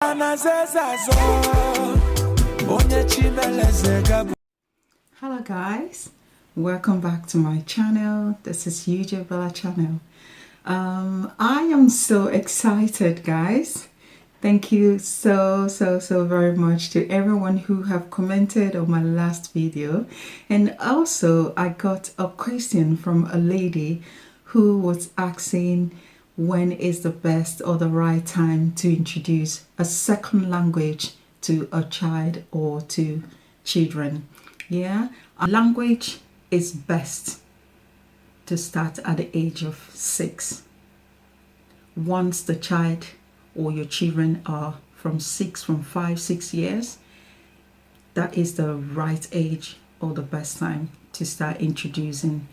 Hello guys, welcome back to my channel. This is Bella channel. I am so excited, guys. Thank you so very much to everyone who have commented on my last video. And also I got a question from a lady who was asking when is the best or the right time to introduce a second language to a child or to children. Yeah, language is best to start at the age of 6. Once the child or your children are from 5, 6 years, that is the right age or the best time to start introducing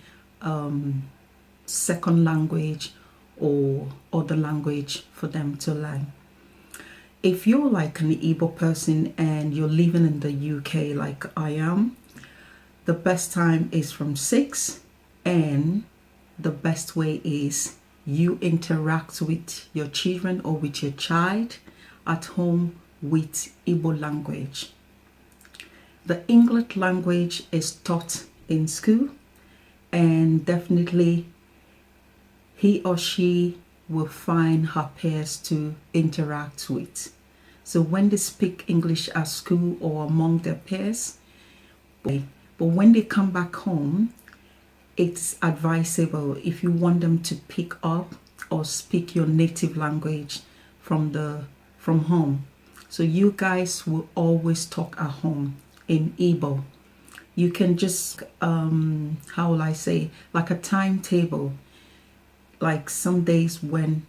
second language or other language for them to learn. If you're like an Igbo person and you're living in the UK like I am, the best time is from 6, and the best way is you interact with your children or with your child at home with Igbo language. The English language is taught in school, and definitely he or she will find her peers to interact with. So when they speak English at school or among their peers, but when they come back home, it's advisable if you want them to pick up or speak your native language from home. So you guys will always talk at home in Igbo. You can just how will I say, like a timetable, like some days when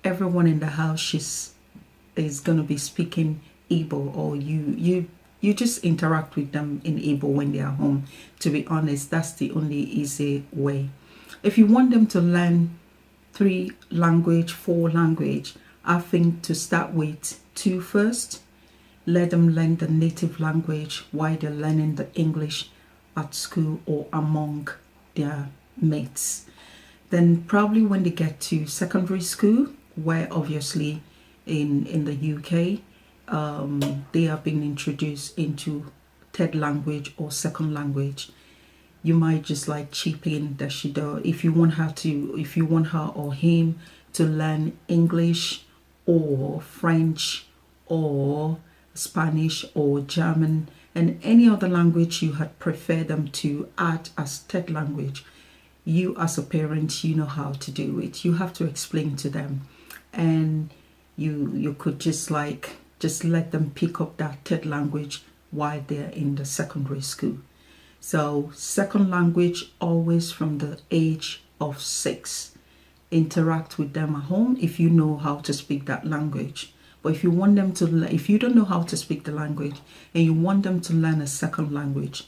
everyone in the house is going to be speaking Igbo, or you just interact with them in Igbo when they are home. To be honest, that's the only easy way. If you want them to learn 3 language, 4 language, I think to start with 2 first. Let them learn the native language while they're learning the English at school or among their mates. Then probably when they get to secondary school, where obviously in the UK, they are being introduced into third language or second language. You might just like chip in that if you want her or him to learn English or French or Spanish or German and any other language you had prefer them to add as third language. You as a parent, you know how to do it. You have to explain to them, and you could just let them pick up that third language while they're in the secondary school. So second language always from the age of 6. Interact with them at home if you know how to speak that language. But if you want them to, if you don't know how to speak the language and you want them to learn a second language,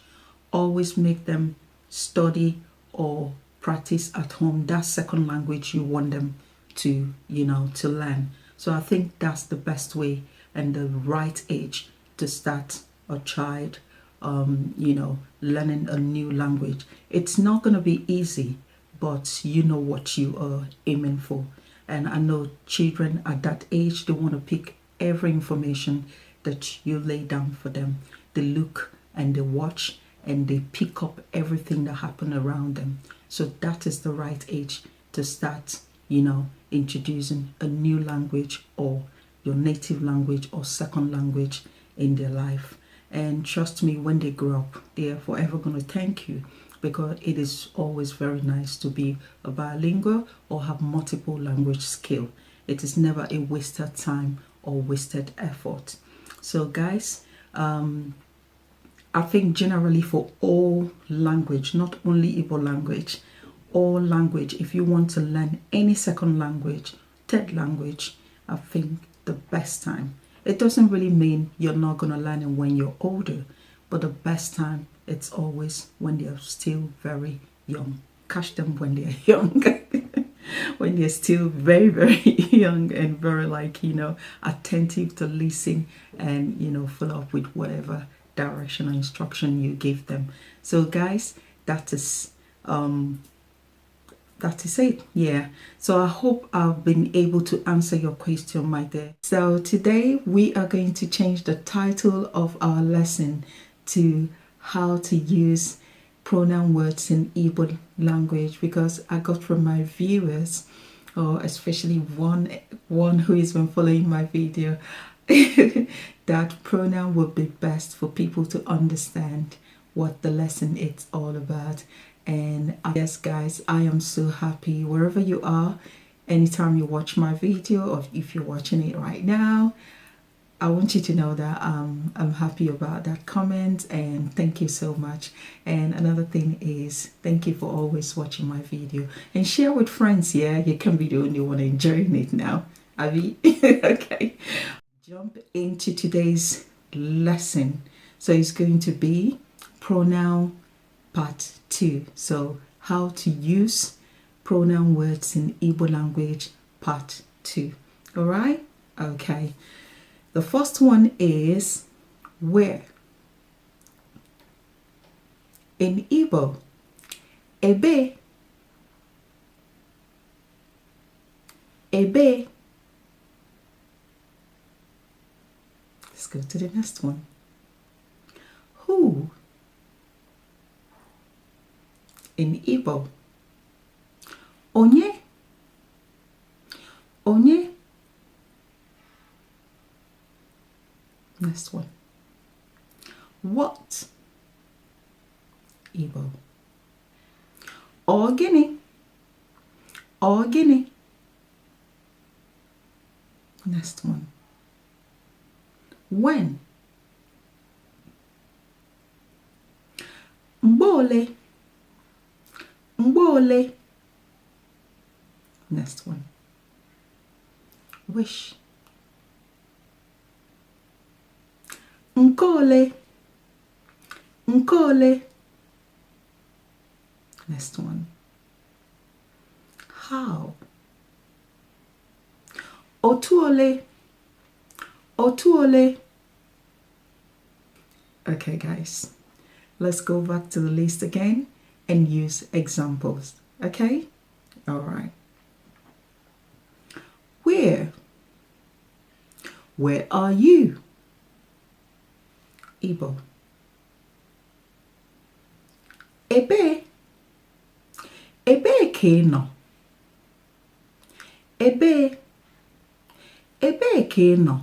always make them study or practice at home that second language you want them to learn. So I think that's the best way and the right age to start a child learning a new language. It's not going to be easy, but you know what you are aiming for. And I know children at that age, they want to pick every information that you lay down for them. They look and they watch and they pick up everything that happens around them. So that is the right age to start, introducing a new language or your native language or second language in their life. And trust me, when they grow up, they are forever going to thank you, because it is always very nice to be a bilingual or have multiple language skill. It is never a wasted time or wasted effort. So guys, I think generally for all language, not only Igbo language, all language, if you want to learn any second language, third language, I think the best time. It doesn't really mean you're not going to learn it when you're older, but the best time, it's always when they're still very young. Catch them when they're young. When they're still very, very young and very attentive to listen and, follow up with whatever direction or instruction you give them. So guys, that is that is it. Yeah. So I hope I've been able to answer your question, my dear. So today we are going to change the title of our lesson to how to use pronoun words in Igbo language, because I got from my viewers, or especially one who has been following my video, that pronoun would be best for people to understand what the lesson is all about. And yes, guys, I am so happy wherever you are, anytime you watch my video, or if you're watching it right now, I want you to know that I'm happy about that comment, and thank you so much. And another thing is, thank you for always watching my video and share with friends. Yeah, you can be the only one enjoying it now. Abby, okay. Jump into today's lesson. So it's going to be pronoun part 2. So how to use pronoun words in Igbo language part 2. All right? Okay. The first one is where. In Igbo, ebe. Ebe. Let's go to the next one. Who. In Igbo, onye. Onye. Next one. What. Igbo. Ogini. Ogini. Next one. When. Mbole. Mbole. Next one. Wish. Nkole. Nkole. Next one. How. Otuole. Otuole. Okay, guys, let's go back to the list again and use examples. Okay? All right. Where? Where are you? Igbo. Ebe. Ebe ka ị nọ. Ebe. Ebe ka ị nọ.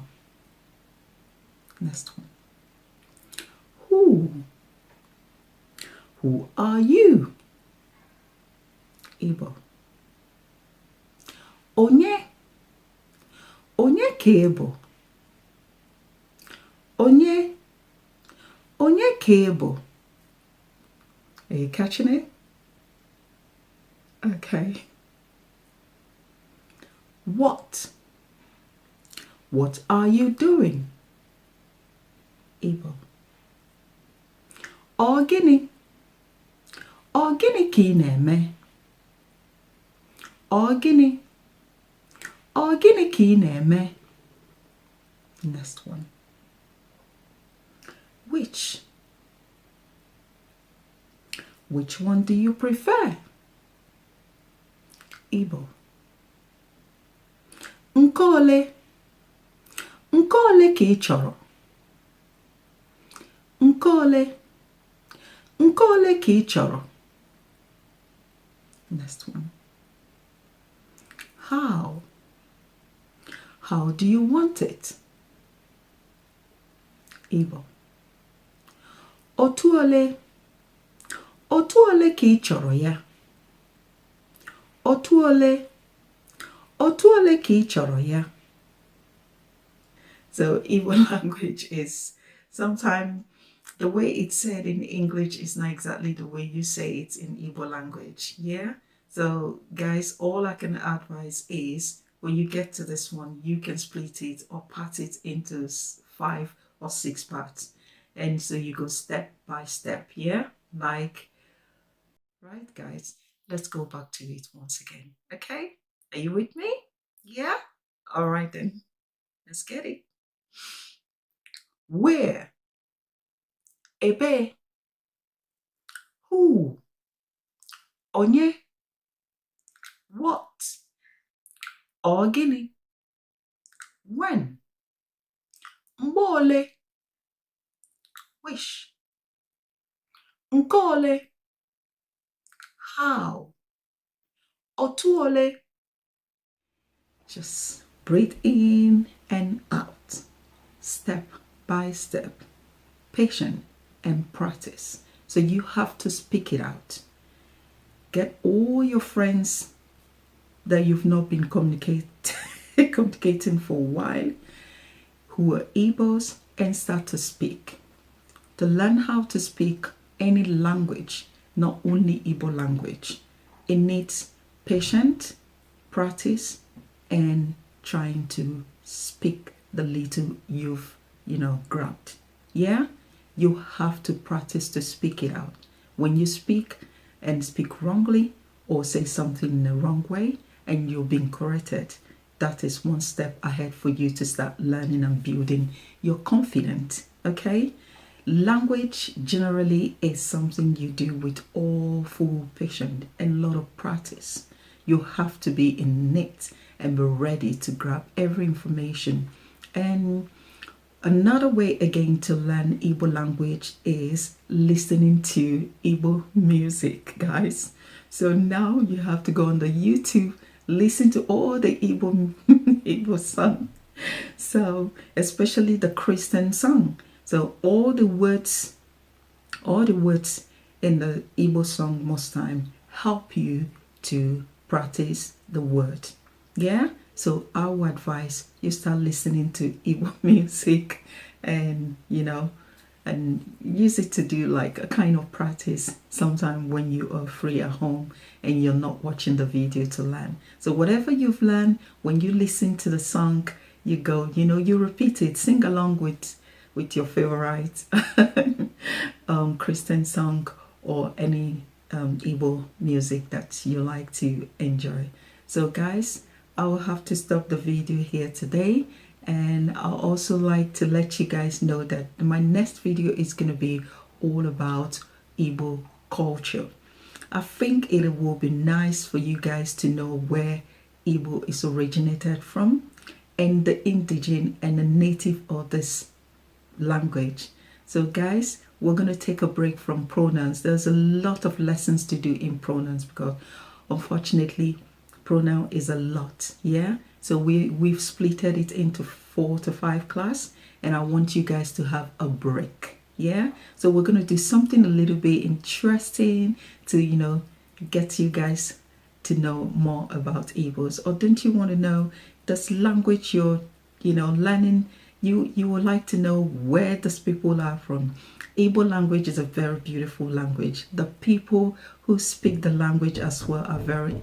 Next one. Who? Who are you? Igbo. Onye. Onye ka ị bụ. Onye. Onye ka ị bụ. Are you catching it? Okay. What? What are you doing? Igbo. Ọ gịnị? Ọ gịnị ka ị na-eme? Ọ gịnị? Ọ gịnị ka ị na-eme? Next one. Which? Which one do you prefer? Igbo. Nke ole? Nke ole ka ị chọrọ? Nke ole? Nke ole ka ị chọrọ? Next one. How? How do you want it? Igbo. Otu ole? Otu ole ka ị chọrọ ya? Otu ole? Otu ole ka ị chọrọ ya? So Igbo language is sometimes the way it's said in English is not exactly the way you say it in Igbo language. Yeah? So guys, all I can advise is when you get to this one, you can split it or part it into 5 or 6 parts. And so you go step by step, yeah? Like, right, guys? Let's go back to it once again, okay? Are you with me? Yeah? All right then. Let's get it. Where? Ebe. Who? Onye. What? Ogini. When? Mbole. Wish. Nkole. How? Otuole. Just breathe in and out, step by step, patient and practice. So you have to speak it out. Get all your friends that you've not been communicating for a while who are Igbos and start to speak. To learn how to speak any language, not only Igbo language, it needs patience, practice, and trying to speak the little you've, grabbed. Yeah? You have to practice to speak it out. When you speak and speak wrongly or say something in the wrong way and you're being corrected, that is one step ahead for you to start learning and building your confidence. Okay? Language generally is something you do with all full patience and a lot of practice. You have to be in it and be ready to grab every information. And another way again to learn Igbo language is listening to Igbo music, guys. So now you have to go on the YouTube, listen to all the Igbo Igbo song. So especially the Christian song. So all the words in the Igbo song most time help you to practice the word. Yeah? So I would advise you start listening to Igbo music and and use it to do like a kind of practice sometime when you are free at home and you're not watching the video to learn. So whatever you've learned, when you listen to the song, you go, you repeat it, sing along with your favorite Christian song or any Igbo music that you like to enjoy. So guys, I will have to stop the video here today, and I'll also like to let you guys know that my next video is going to be all about Igbo culture. I think it will be nice for you guys to know where Igbo is originated from and the indigenous and the native of this language. So guys, we're going to take a break from pronouns. There's a lot of lessons to do in pronouns because unfortunately pronoun is a lot. Yeah, so we've splitted it into 4 to 5 class, and I want you guys to have a break. Yeah, so we're going to do something a little bit interesting to get you guys to know more about Igbos. Or don't you want to know this language you're learning? You would like to know where these people are from. Igbo language is a very beautiful language. The people who speak the language as well are very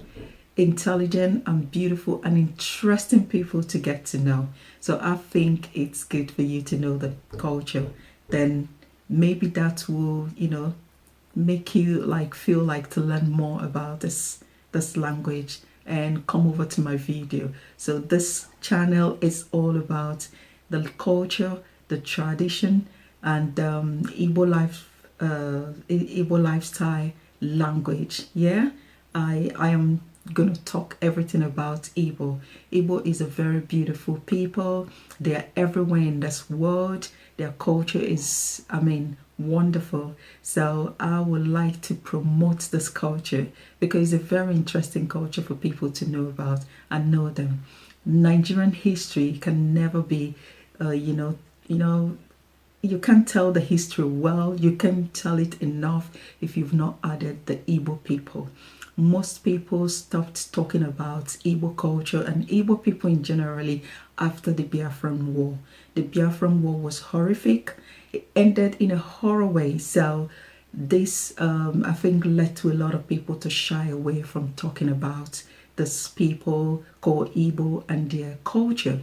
intelligent and beautiful and interesting people to get to know. So I think it's good for you to know the culture. Then maybe that will, make you feel like to learn more about this language and come over to my video. So this channel is all about the culture, the tradition, and Igbo lifestyle language. Yeah, I am going to talk everything about Igbo. Igbo is a very beautiful people. They are everywhere in this world. Their culture is, wonderful. So I would like to promote this culture because it's a very interesting culture for people to know about and know them. Nigerian history can never be, you can't tell the history well. You can't tell it enough if you've not added the Igbo people. Most people stopped talking about Igbo culture and Igbo people in generally after the Biafran War. The Biafran War was horrific. It ended in a horror way. So this, I think, led to a lot of people to shy away from talking about this people called Igbo and their culture.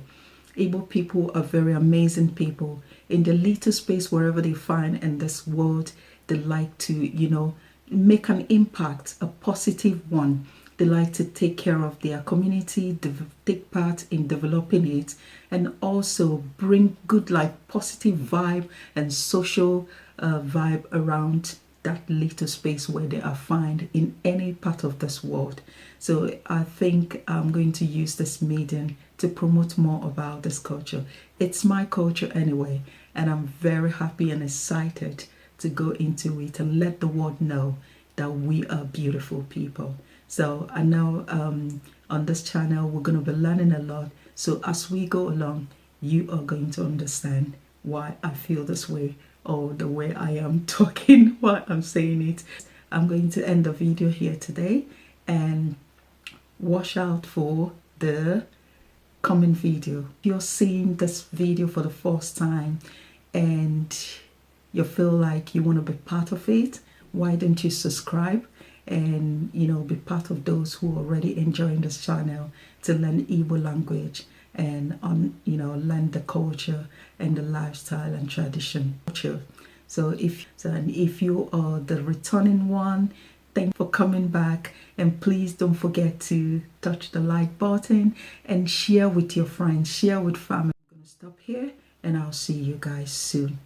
Igbo people are very amazing people. In the little space wherever they find in this world, they like to, make an impact, a positive one. They like to take care of their community, take part in developing it, and also bring good, positive vibe and social vibe around that little space where they are found in any part of this world. So I think I'm going to use this medium to promote more about this culture. It's my culture anyway, and I'm very happy and excited to go into it and let the world know that we are beautiful people. So I know on this channel we're going to be learning a lot. So as we go along, you are going to understand why I feel this way, or the way I am talking while I'm saying it. I'm going to end the video here today and watch out for the coming video. If you're seeing this video for the first time and you feel like you want to be part of it, why don't you subscribe and be part of those who are already enjoying this channel to learn Igbo language and learn the culture and the lifestyle and tradition. So if you are the returning one, thanks for coming back, and please don't forget to touch the like button and share with your friends, share with family. I'm gonna stop here and I'll see you guys soon.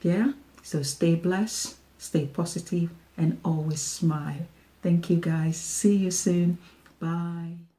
Yeah, so stay blessed, stay positive, and always smile. Thank you guys. See you soon. Bye.